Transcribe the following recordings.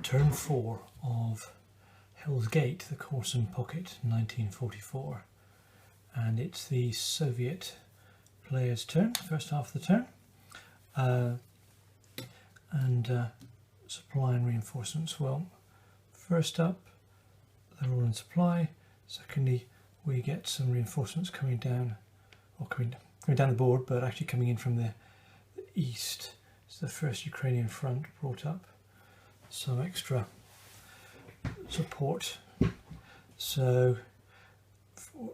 Turn 4 of Hell's Gate, the Korsun Pocket, 1944, and it's the Soviet player's turn, first half of the turn, and supply and reinforcements. Well, first up, they're all in supply. Secondly, we get some reinforcements coming down, or coming down the board, but actually coming in from the east. It's the first Ukrainian front brought up some extra support. So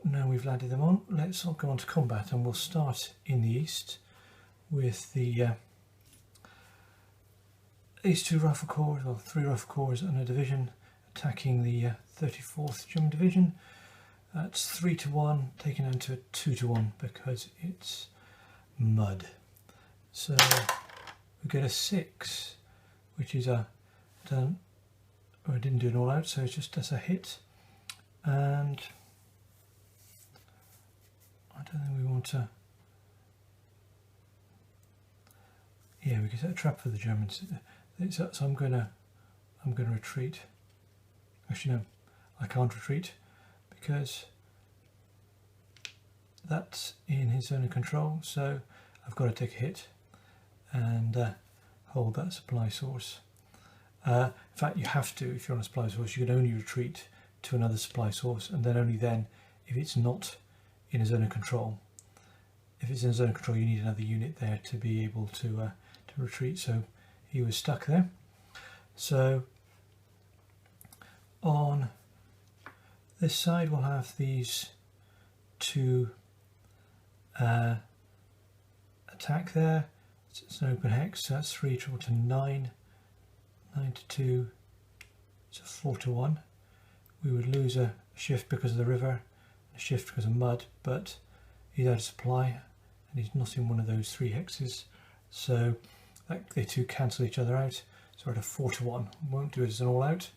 now we've landed them on, let's go on to combat, and we'll start in the east with the these two rifle corps, or three rifle corps and a division attacking the 34th German Division. It's 3-1, taken down to a 2-1 because it's mud. So we get a 6, which is a done. I didn't do an all out, so it's just as a hit, and I don't think we want to. Yeah, we can set a trap for the Germans. So I'm gonna retreat. Actually, no, I can't retreat because that's in his zone of control. So I've got to take a hit and hold that supply source. In fact, you have to, if you're on a supply source, you can only retreat to another supply source, and then only then if it's not in a zone of control. If it's in a zone of control, you need another unit there to be able to retreat. So he was stuck there. So on this side, we'll have these two attack there. It's an open hex, so that's 3 to 9. 9-2, it's a 4-1. We would lose a shift because of the river, a shift because of mud, but he's out of supply and he's not in one of those 3 hexes, so they two cancel each other out. So we're at a 4-1. Won't do it as an all out,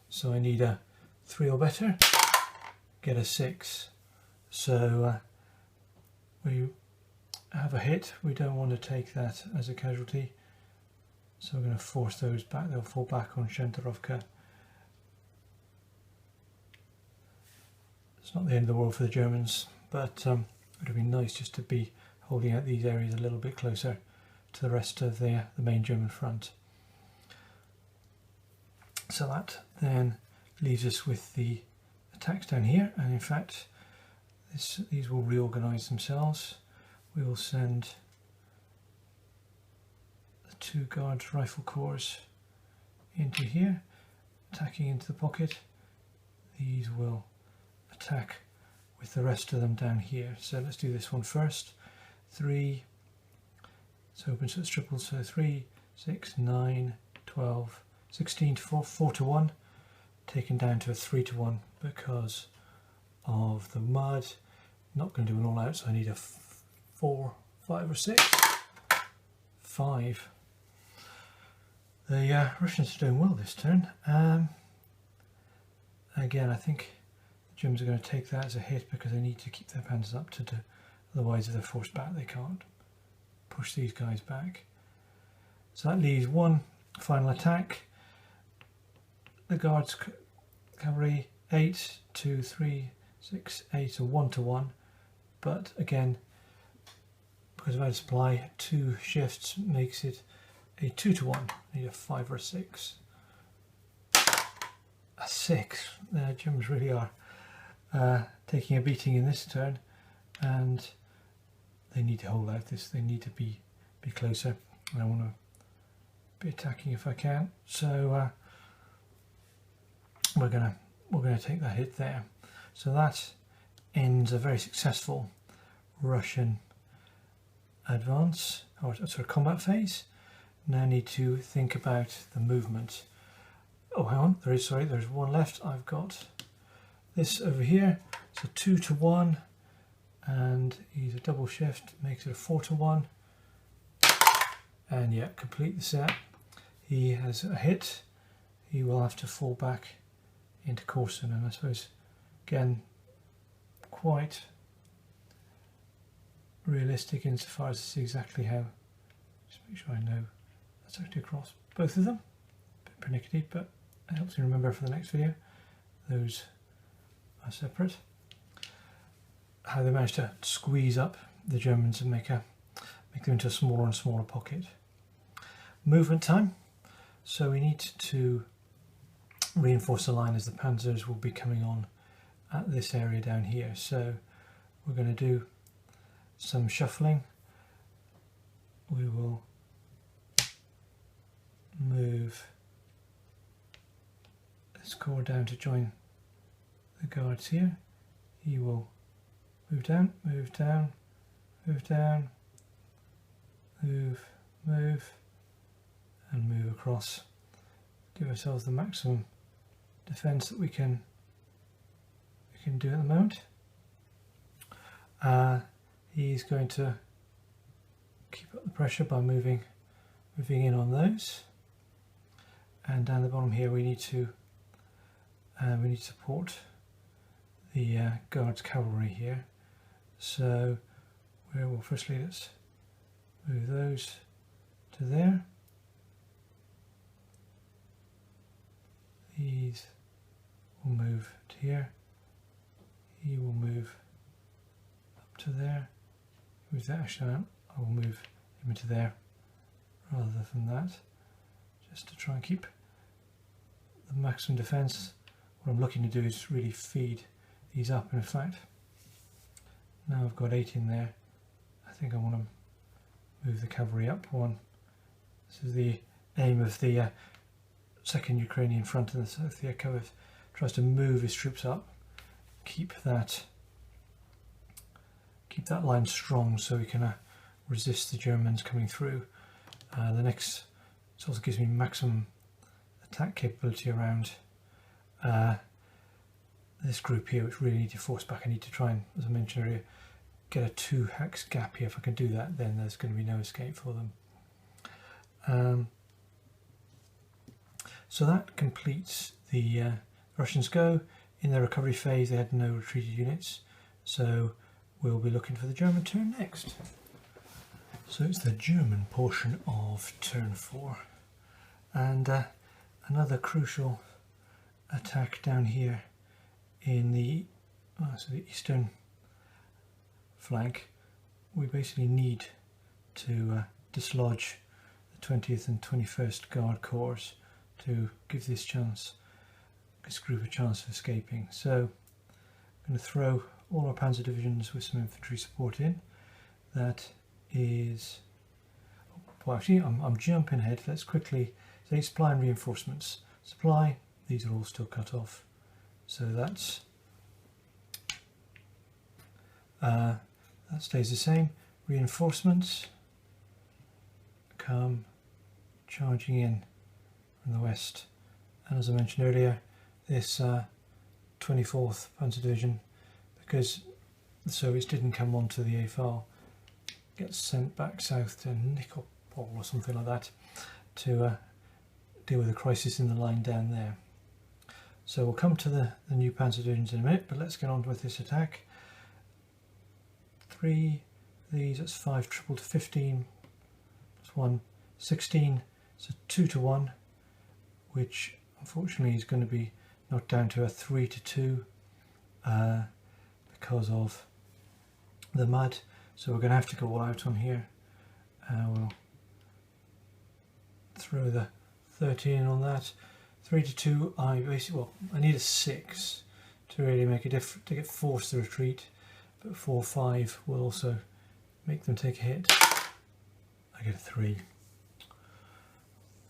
so I need a 3 or better, get a 6. So we have a hit. We don't want to take that as a casualty. So we're going to force those back, they'll fall back on Shenterovka. It's not the end of the world for the Germans, but it would have been nice just to be holding out these areas a little bit closer to the rest of the main German front. So that then leaves us with the attacks down here, and in fact these will reorganise themselves. We will send 2 guards rifle corps into here, attacking into the pocket. These will attack with the rest of them down here. So let's do this one first. 3, it's open, so it's triple, so 3, 6, 9, 12, 16 to 4-1, taken down to a 3-1 because of the mud. Not going to do an all out, so I need a 4, 5 or 6. 5. The Russians are doing well this turn. Again, I think the Germans are going to take that as a hit because they need to keep their panzers up otherwise if they're forced back they can't push these guys back. So that leaves one final attack. The guards cavalry 8, 2, 3, 6, 8 or 1-1, but again because of out of supply, 2 shifts makes it a 2-1. I need a 5 or a 6. A 6. The Germans really are taking a beating in this turn, and they need to hold out this. They need to be closer, and I want to be attacking if I can. So we're gonna take that hit there. So that ends a very successful Russian advance, or sort of combat phase. Now I need to think about the movement. Oh, hang on, there's one left. I've got this over here. It's a 2-1, and he's a double shift, makes it a 4-1. And yeah, complete the set. He has a hit. He will have to fall back into Korsun, and I suppose again quite realistic insofar as this is exactly how. Just make sure I know that's actually across both of them. A bit pernickety, but It helps me remember for the next video. Those are separate. How they managed to squeeze up the Germans and make them into a smaller and smaller pocket. Movement time. So we need to reinforce the line as the panzers will be coming on at this area down here. So we're going to do some shuffling. We will move this corps down to join the guards here. He will move down, move down, move down, move, move, and move across. Give ourselves the maximum defence that we can do at the moment. He's going to keep up the pressure by moving in on those, and down the bottom here we need to support the guards cavalry here. So well, firstly let's move those to there. These will move to here. He will move up to there. Move that actually out. I will move him into there rather than that, just to try and keep the maximum defence. What I'm looking to do is really feed these up, and in fact now I've got 8 in there, I think I want to move the cavalry up one. This is the aim of the 2nd Ukrainian front, and the South Yakov tries to move his troops up, keep that line strong so we can resist the Germans coming through. The next, it also gives me maximum attack capability around this group here, which really need to force back. I need to try and, as I mentioned earlier, get a 2 hex gap here. If I can do that, then there's going to be no escape for them. So that completes the Russians go. In their recovery phase they had no retreated units, so we'll be looking for the German turn next. So it's the German portion of turn 4, and another crucial attack down here in the eastern flank. We basically need to dislodge the 20th and 21st Guard Corps to give this group a chance of escaping. So I'm going to throw all our panzer divisions with some infantry support in. That is, well actually I'm jumping ahead. Let's quickly say supply and reinforcements. Supply, these are all still cut off, so that stays the same. Reinforcements come charging in from the west, and as I mentioned earlier, this 24th Panzer Division, because the Soviets didn't come onto the AFR, gets sent back south to Nikopol or something like that to deal with the crisis in the line down there. So we'll come to the new Panzer Divisions in a minute, but let's get on with this attack. 3 of these, that's 5 triple to 15, plus 1, 16, so 2 to 1, which unfortunately is going to be knocked down to a 3 to 2 because of the mud. So we're going to have to go all out on here. We'll throw the 13 on that. 3 to 2, I need a 6 to really make a difference, to get force the retreat, but 4 5 will also make them take a hit. I get a 3.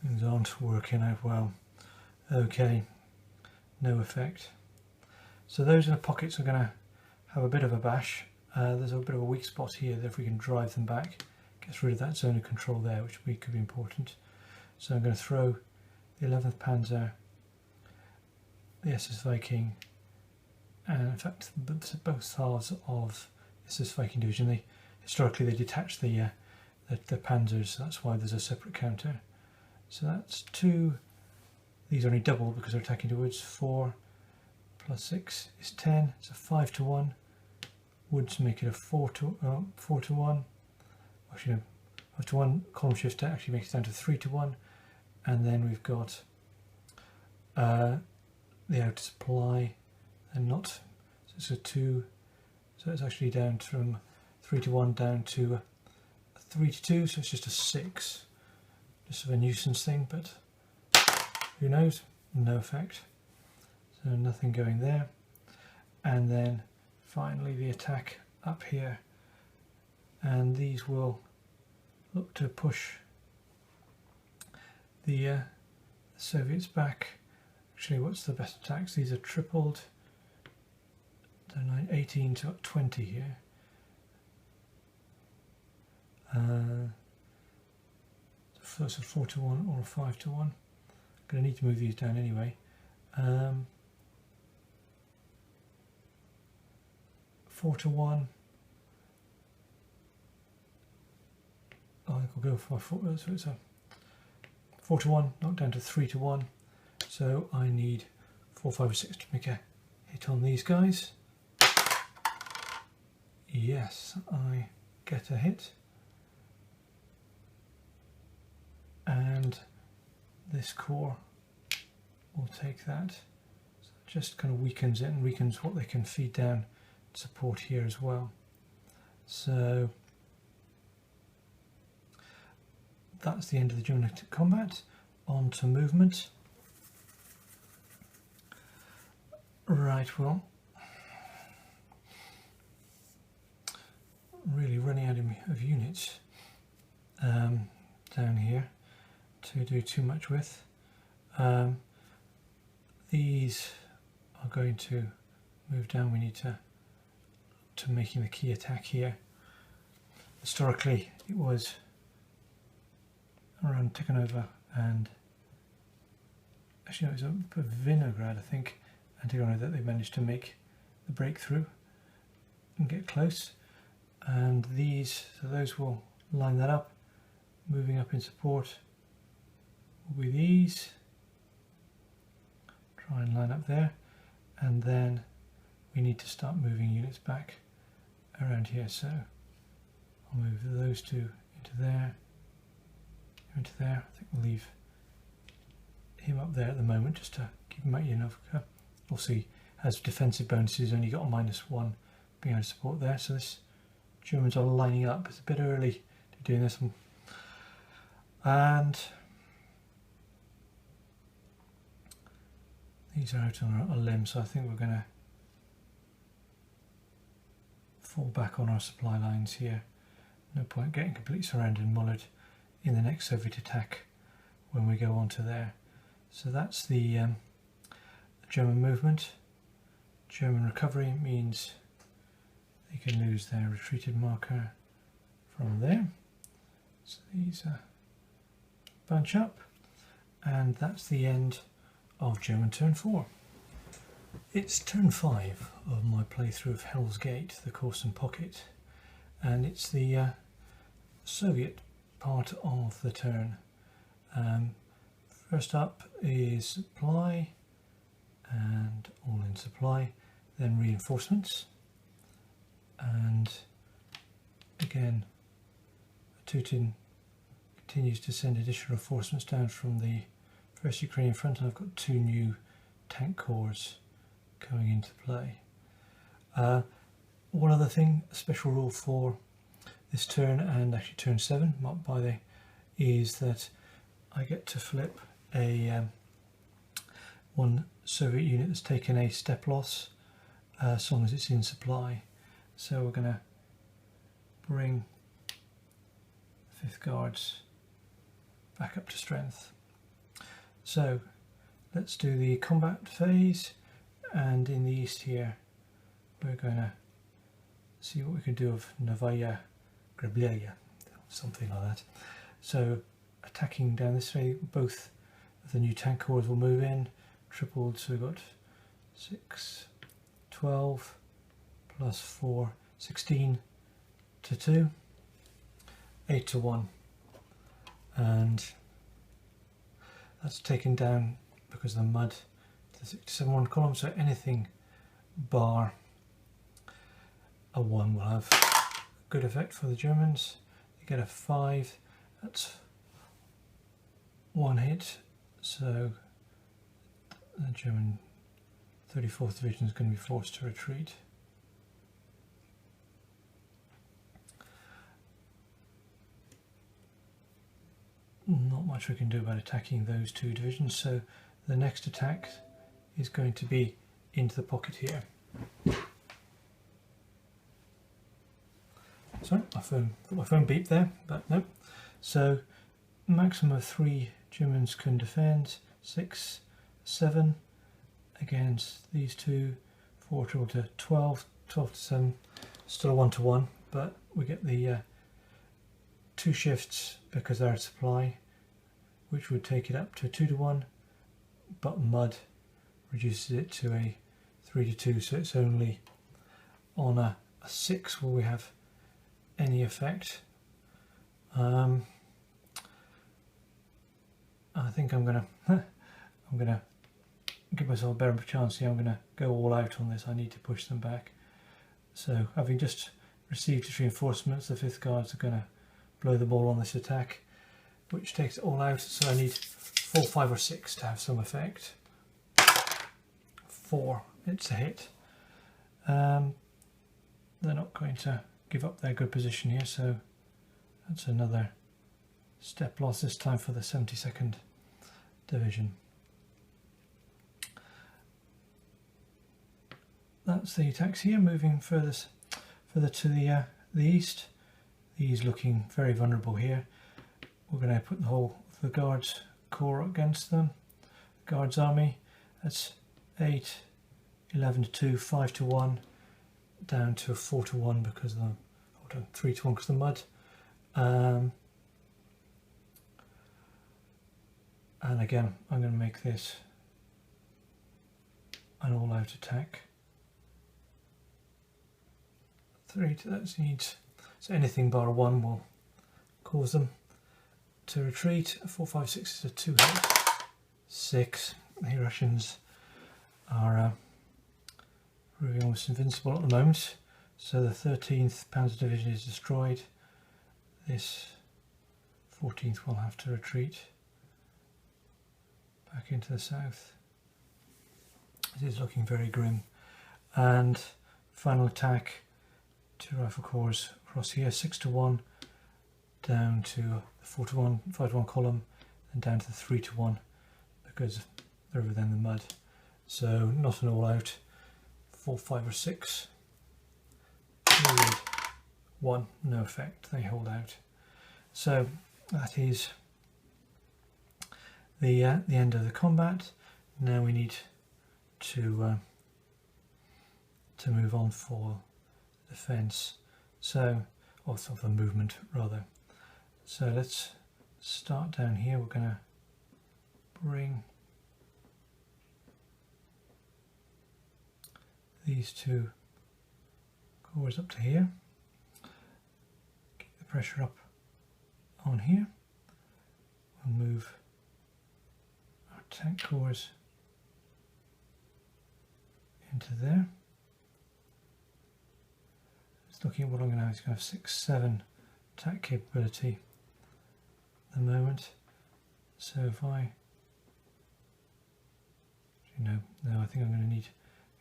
Things aren't working out well. Okay, no effect. So those in the pockets are going to have a bit of a bash. There's a bit of a weak spot here that if we can drive them back, gets rid of that zone of control there, which could be important. So I'm going to throw the 11th Panzer, the SS Viking, and in fact both halves of the SS Viking division. Historically they detach the panzers, so that's why there's a separate counter. So that's 2. These only double because they're attacking towards 4 plus 6 is 10. It's a 5 to 1. Woods make it a 4 to 1. Actually, no, 5 to 1. Column shift actually makes it down to 3 to 1. And then we've got the outer supply, and not, so it's a 2, so it's actually down from 3 to 1 down to 3 to 2, so it's just a 6. Just a nuisance thing, but who knows, no effect. So nothing going there. And then finally the attack up here, and these will look to push the Soviets back. Actually, what's the best attacks? These are tripled, 18 to 20 here. So it's a 4 to 1 or a 5 to 1. I'm going to need to move these down anyway. 4 to 1. I think I'll go for 4, so it's a 4 to 1, knocked down to 3 to 1. So I need 4, 5, or 6 to make a hit on these guys. Yes, I get a hit. And this core will take that. So it just kind of weakens it and weakens what they can feed down support here as well. So that's the end of the German combat. On to movement. Right, well, really running out of units down here to do too much with. These are going to move down. We need to making the key attack here. Historically, it was around Tikhonova and actually no, it was Vinograd, I think, and Tikhonova that they managed to make the breakthrough and get close. And these, so those will line that up. Moving up in support will be these. Try and line up there, and then we need to start moving units back around here. So I'll move those two into there, into there. I think we'll leave him up there at the moment just to keep him at enough. We'll see, has defensive bonuses, only got a -1 being able to support there. So this Germans are lining up. It's a bit early to be doing this one. And these are out on a limb, so I think we're going to fall back on our supply lines here. No point getting completely surrounded and mullered in the next Soviet attack when we go on to there. So that's the German movement. German recovery means they can lose their retreated marker from there. So these bunch up, and that's the end of German turn 4. It's turn 5 of my playthrough of Hell's Gate, the Korsun Pocket, and it's the Soviet part of the turn. First up is supply, and all in supply, then reinforcements, and again Putin continues to send additional reinforcements down from the first Ukrainian front, and I've got 2 new tank corps coming into play. One other thing, a special rule for this turn and actually turn 7 marked by the, is that I get to flip a one Soviet unit that's taken a step loss as long as it's in supply. So we're going to bring 5th Guards back up to strength. So let's do the combat phase, and in the east here we're going to see what we can do of Novaya Grebelaya, something like that. So attacking down this way, both of the new tank corps will move in, tripled, so we've got 6, 12 plus 4, 16 to 2, 8 to 1, and that's taken down because of the mud to the 67-1 column, so anything bar a 1 will have good effect for the Germans. You get a 5, that's 1 hit, so the German 34th Division is going to be forced to retreat. Not much we can do about attacking those two divisions, so the next attack is going to be into the pocket here. Sorry, my phone beeped there, but no. So maximum of 3 Germans can defend, 6, 7 against these two, 4 to 12, 12 to 7, still a 1-to-1, but we get the 2 shifts because they're at supply, which would take it up to a 2-to-1, but mud reduces it to a 3-to-2, so it's only on a 6 where we have any effect. I think I'm gonna give myself a better chance here. I'm gonna go all out on this. I need to push them back. So having just received its reinforcements, the 5th Guards are gonna blow the ball on this attack, which takes it all out. So I need 4, 5 or 6 to have some effect. 4, it's a hit. They're not going to give up their good position here, so that's another step loss, this time for the 72nd Division. That's the attacks here, moving further to the east. These looking very vulnerable here. We're going to put the whole of the Guards corps against them. Guards army, that's 8, 11-2, 5-to-1, down to a 4-to-1 because of the, or 3-to-1 because of the mud. And again, I'm going to make this an all-out attack. 3 to that needs, so anything bar 1 will cause them to retreat. 4, 5, 6 is a 2 hit. 6. The Russians are really almost invincible at the moment. So the 13th Panzer Division is destroyed. This 14th will have to retreat back into the south. It is looking very grim. And final attack, 2 rifle corps across here, 6-to-1, down to the 4-to-1, 5-to-1 column, and down to the 3-to-1 because they're within the mud. So not an all out. 4, 5 or 6. 1, no effect, they hold out. So that is the end of the combat. Now we need to move on for defense, so or sort of the movement rather. So let's start down here. We're going to bring these 2 corps up to here, keep the pressure up on here. We'll move our tank corps into there. Just looking at what I'm going to have, it's going to have 6, 7 attack capability at the moment. So if I, no, I think I'm going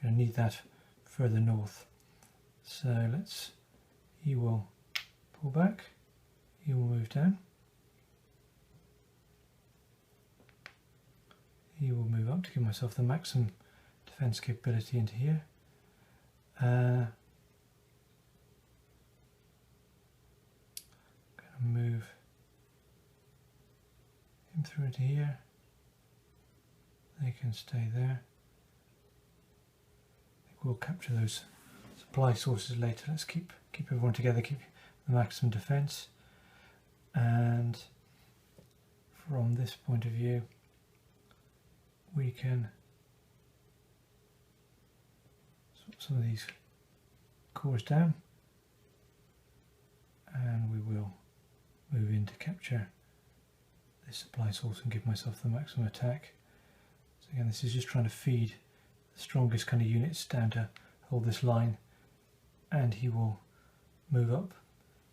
to need that further north. So he will pull back, he will move down, he will move up to give myself the maximum defense capability into here. Going to move him through into here. They can stay there. I think we'll capture those supply sources later. Let's keep everyone together, keep the maximum defense. And from this point of view, we can swap some of these corps down, and we will move in to capture this supply source and give myself the maximum attack. So again, this is just trying to feed the strongest kind of units down to hold this line, and he will move up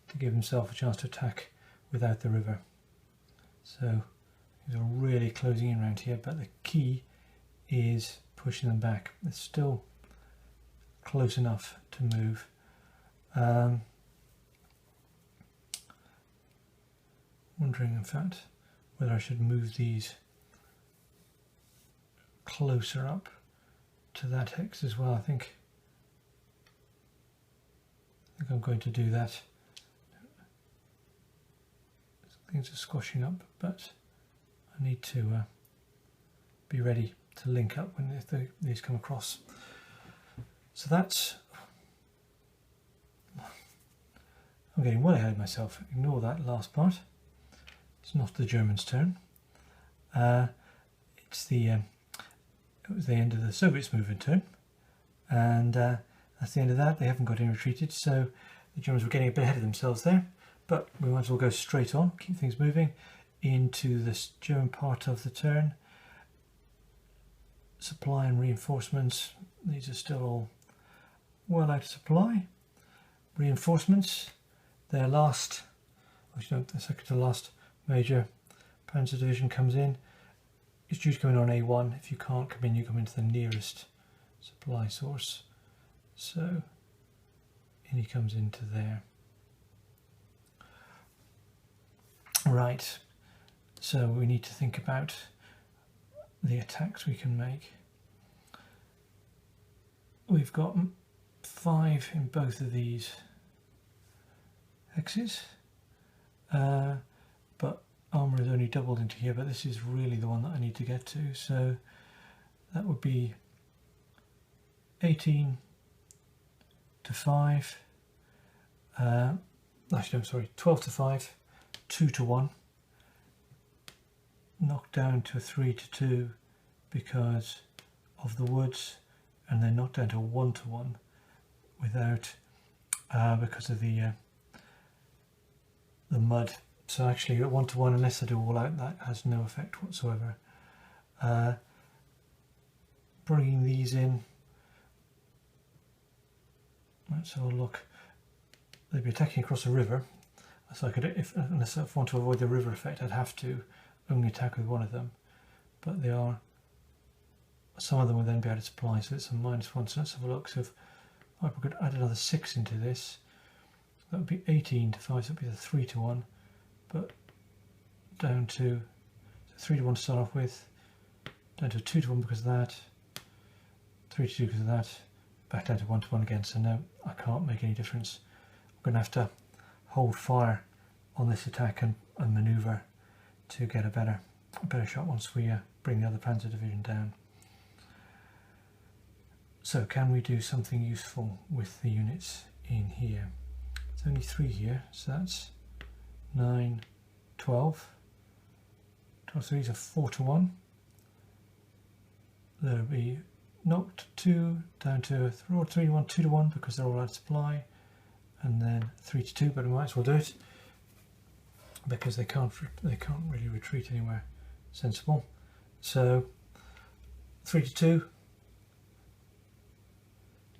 to give himself a chance to attack without the river. So these are really closing in around here, but the key is pushing them back. It's still close enough to move. Wondering in fact whether I should move these closer up to that hex as well. I think I'm going to do that. Things are squashing up, but I need to be ready to link up when these come across. So that's, I'm getting well ahead of myself. Ignore that last part. It's not the Germans' turn. It's it was the end of the Soviets' movement turn, and that's the end of that. They haven't got any retreated, so the Germans were getting a bit ahead of themselves there. But we might as well go straight on, keep things moving into this German part of the turn. Supply and reinforcements, these are still all well out of supply. Reinforcements, their last, actually the second to last major Panzer division comes in. It's due to come in on A1. If you can't come in, you come into the nearest supply source. So in he comes into there. Right, so we need to think about the attacks we can make. We've got 5 in both of these hexes, but armour is only doubled into here, but this is really the one that I need to get to, so that would be 18 to 5, actually I'm sorry, 12 to 5, 2 to 1, knocked down to 3 to 2 because of the woods, and then knocked down to 1 to 1 without because of the mud. So actually at 1 to 1, unless I do all out, that has no effect whatsoever. Bringing these in, let's have a look. They'd be attacking across a river, so I could, unless I want to avoid the river effect, I'd have to only attack with one of them. But they are, some of them will then be able to supply, so it's a -1. So let's have a look. So if I could add another 6 into this, that would be 18 to 5, so that would be the 3 to 1, but down to 3 to 1 to start off with, down to 2 to 1 because of that, 3 to 2 because of that, back down to 1 to 1 again. So no, I can't make any difference. I'm going to have to hold fire on this attack and manoeuvre to get a better shot once we bring the other Panzer division down. So can we do something useful with the units in here? It's only 3 here, so that's 9, 12. 12 3s are 4 to 1. There'll be knocked 2 down to 3 to 1, 2 to 1 because they're all out of supply, and then 3 to 2, but we might as well do it because they can't really retreat anywhere sensible. So 3 to 2,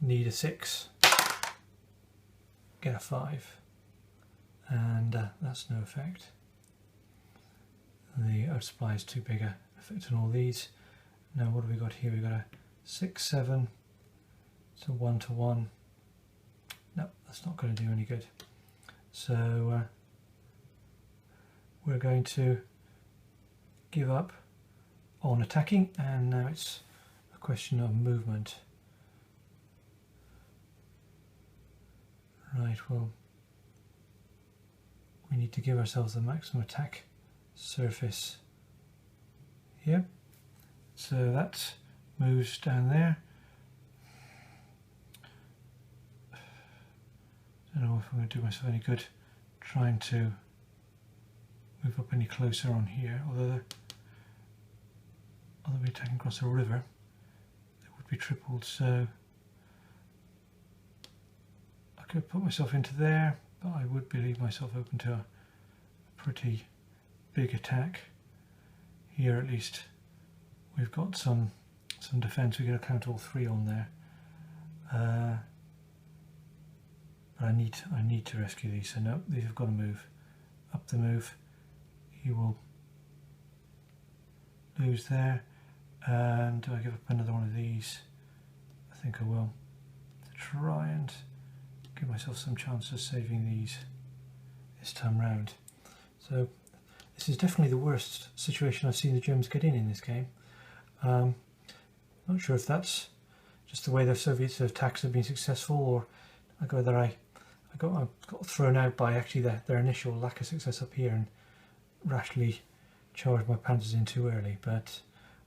need a 6, get a 5, and that's no effect. The out supply is too big a effect on all these. Now what have we got here? We've got a 6, 7, it's a 1 to 1. No, that's not going to do any good. So we're going to give up on attacking, and now it's a question of movement. Right, well, we need to give ourselves the maximum attack surface here. So that moves down there. I don't know if I'm going to do myself any good trying to move up any closer on here, although we're attacking across a river, it would be tripled, so I could put myself into there, but I would leave myself open to a pretty big attack. Here at least we've got some defence. We're going to count all 3 on there, but I need to rescue these. So no, these have got to move. Up the move, he will lose there, And do I give up another one of these? I think I will, to try and give myself some chance of saving these this time round. So this is definitely the worst situation I've seen the Germans get in this game. Not sure if that's just the way the Soviets' attacks have been successful, or whether I got thrown out by actually their initial lack of success up here and rashly charged my panzers in too early. But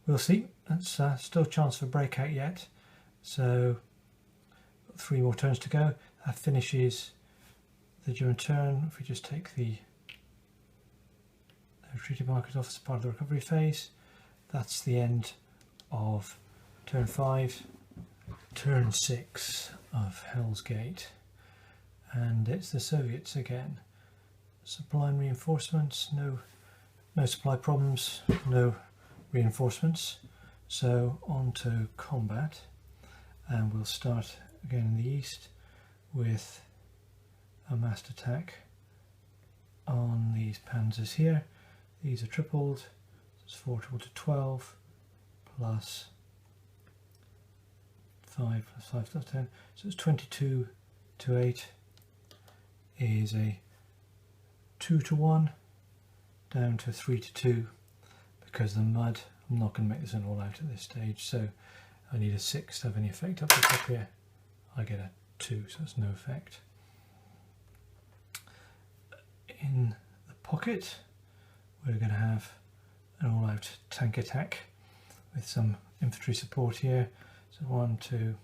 we'll see. That's still a chance for breakout yet. So 3 more turns to go. That finishes the German turn. If we just take the retreating markers off as part of the recovery phase, that's the end of turn 5. Turn 6 of Hell's Gate, and it's the Soviets again. Supply and reinforcements, no supply problems, no reinforcements. So on to combat, and we'll start again in the east with a massed attack on these panzers here. These are tripled, so it's 4 triple to 12 plus 5 plus 5 plus 10, so it's 22 to 8 is a 2 to 1 down to 3 to 2 because the mud. I'm not going to make this an all out at this stage, so I need a 6 to have any effect up the top here. I get a 2, so that's no effect. In the pocket we're going to have an all out tank attack with some infantry support here. So 1, 2,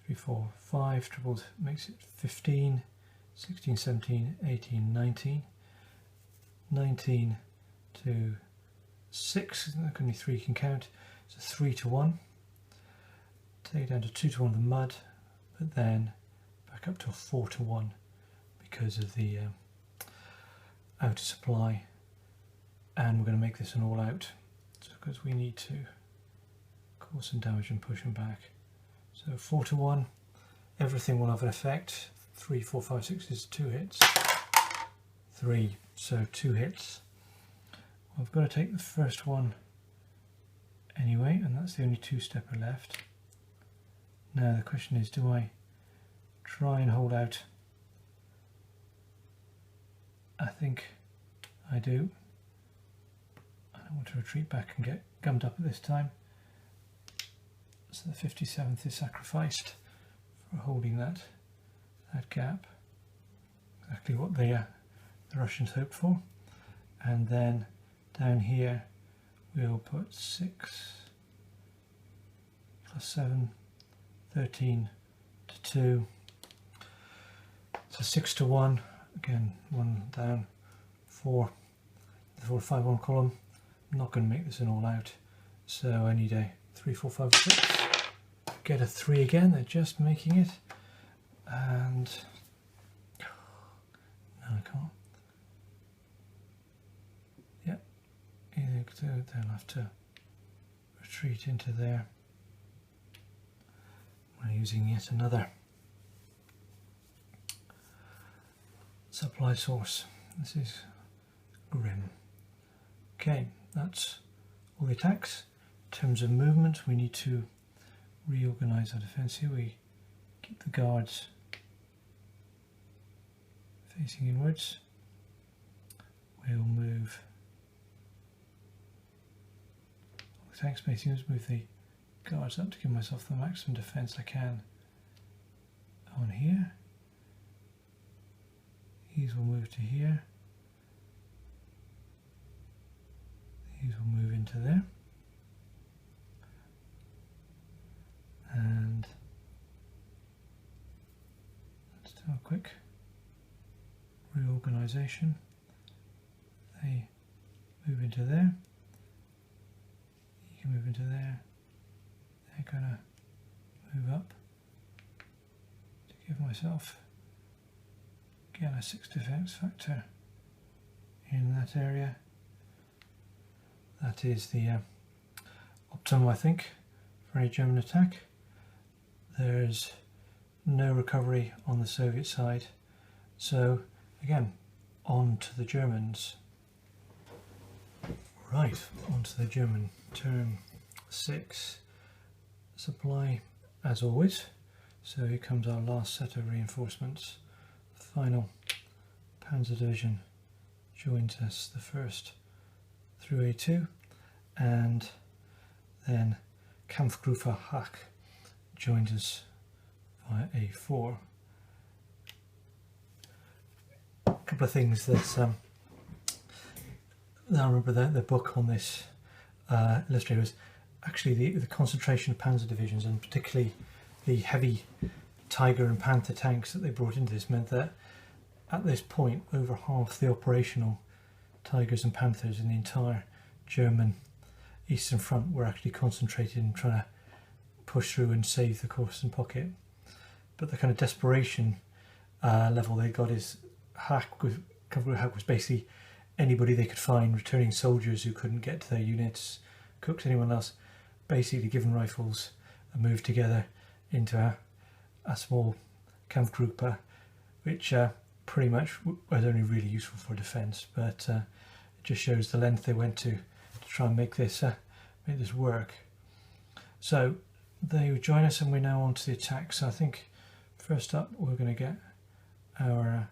3, 4, 5, tripled makes it 15, 16, 17, 18, 19, 19 to 6, only 3 can count, so 3 to 1, take it down to 2 to 1 of the mud, but then back up to a 4 to 1 because of the outer supply, and we're going to make this an all out because we need to cause some damage and push them back. So 4 to 1, everything will have an effect. 3, 4, 5, 6 is 2 hits. 3, so 2 hits. Well, I've got to take the first one anyway, and that's the only 2-stepper left. Now the question is, do I try and hold out? I think I do. I don't want to retreat back and get gummed up at this time. So the 57th is sacrificed for holding that gap. Exactly what the Russians hoped for. And then down here we'll put 6 plus 7, 13 to 2. So 6 to 1. Again, 1 down. 4. 4, 5 on column. I'm not going to make this an all out. So I need a 3, 4, 5, 6. Get a 3 again, they're just making it, and no, I can't. Yep, they'll have to retreat into there. We're using yet another supply source. This is grim. Okay, that's all the attacks. In terms of movement, we need to reorganize our defense here. We keep the guards facing inwards. We'll move the tanks facing inwards, move the guards up to give myself the maximum defense I can on here. These will move to here. These will move into there. And let's do a quick reorganization. They move into there. You can move into there. They're going to move up to give myself again a 6 defense factor in that area. That is the optimum, I think, for any German attack. There's no recovery on the Soviet side, so again, on to the Germans. Right, on to the German turn. 6 supply as always. So here comes our last set of reinforcements. The final Panzer Division joins us the first through A2, and then Kampfgruppe Hack joins us via A4. A couple of things that I remember the book on this illustrator was actually the concentration of panzer divisions, and particularly the heavy Tiger and Panther tanks that they brought into this meant that at this point over half the operational Tigers and Panthers in the entire German Eastern Front were actually concentrated in trying to push through and save the Korsun Pocket. But the kind of desperation level they got is Hack was basically anybody they could find, returning soldiers who couldn't get to their units, cooks, anyone else, basically given rifles and moved together into a small Kampfgruppe, which pretty much was only really useful for defence, but it just shows the length they went to try and make this work. So they would join us, and we're now on to the attack. So I think first up we're going to get our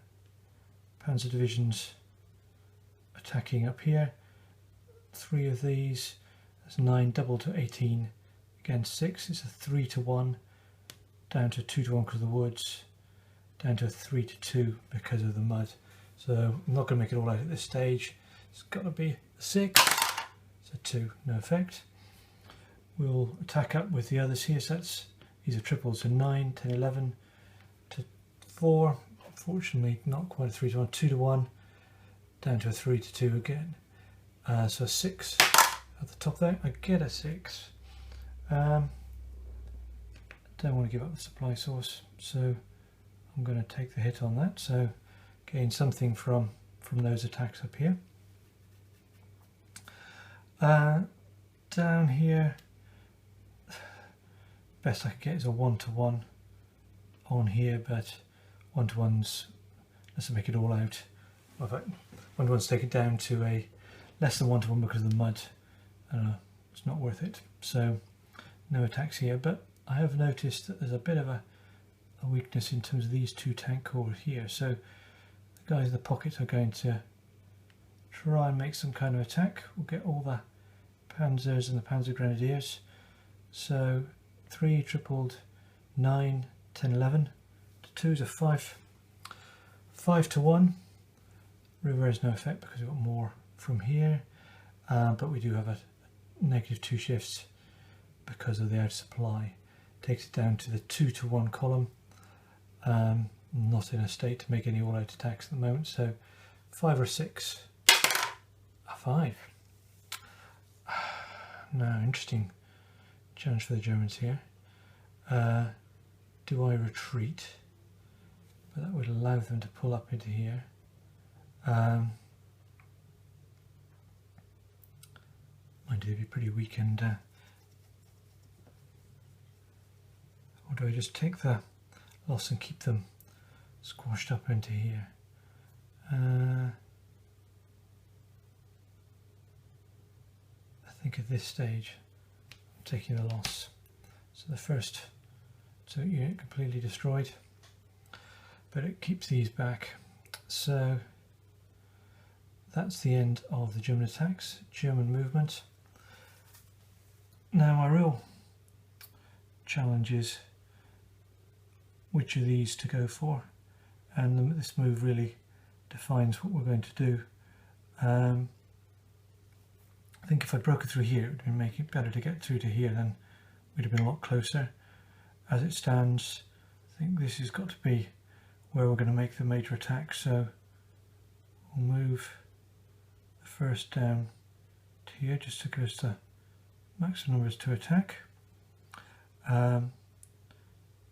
panzer divisions attacking up here. 3 of these, that's 9 double to 18 against 6. It's a 3 to 1, down to 2 to 1 because of the woods, down to a 3 to 2 because of the mud. So I'm not going to make it all out at this stage. It's got to be a 6. It's a 2, no effect. We'll attack up with the others here. So these are triples, so 9, 10, 11 to 4. Unfortunately, not quite a 3 to 1, 2 to 1, down to a 3 to 2 again. So a 6 at the top there. I get a 6. Don't want to give up the supply source, so I'm going to take the hit on that. So gain something from those attacks up here. Down here, best I could get is a 1 to 1 on here, but 1 to 1's, let's make it all out. Well, in fact, 1 to 1's take it down to a less than 1 to 1 because of the mud. It's not worth it. So no attacks here, but I have noticed that there's a bit of a weakness in terms of these 2 tank corps here. So the guys in the pocket are going to try and make some kind of attack. We'll get all the panzers and the panzer grenadiers. So 3 tripled, 9, 10, 11 to 2 is a 5 to 1. River has no effect because we've got more from here, but we do have a negative 2 shifts because of the out of supply. Takes it down to the 2 to 1 column. Not in a state to make any all-out attacks at the moment, so 5 or 6. A 5. Now, interesting challenge for the Germans here. Do I retreat? But that would allow them to pull up into here. Mind you, they'd be pretty weak, and or do I just take the loss and keep them squashed up into here? I think at this stage I'm taking the loss. So the first unit completely destroyed, but it keeps these back. So that's the end of the German attacks, German movement. Now our real challenge is which of these to go for, and this move really defines what we're going to do. I think if I'd broken through here, it would have made it better to get through to here, then we'd have been a lot closer. As it stands, I think this has got to be where we're going to make the major attack, so we'll move the first down to here just to give us the maximum numbers to attack.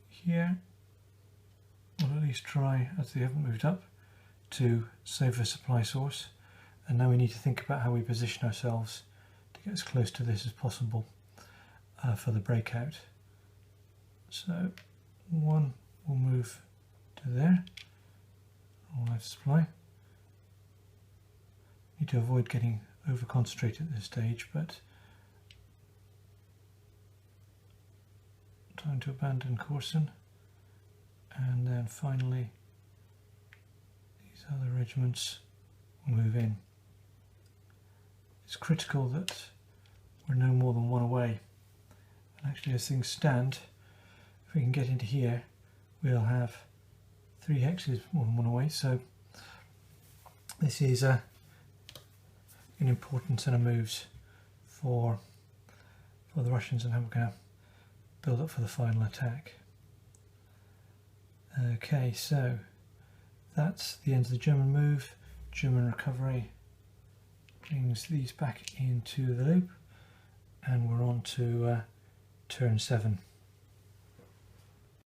Here we'll at least try, as they haven't moved up, to save the supply source, and now we need to think about how we position ourselves to get as close to this as possible for the breakout. So 1 will move to there, all out supply. Need to avoid getting over concentrated at this stage, but time to abandon Korsun, and then finally these other regiments will move in. It's critical that we're no more than one away, and actually as things stand, if we can get into here, we'll have 3 hexes more than one away, so this is an important set of moves for the Russians and how we're going to build up for the final attack. Okay, so that's the end of the German move. German recovery brings these back into the loop, and we're on to turn 7.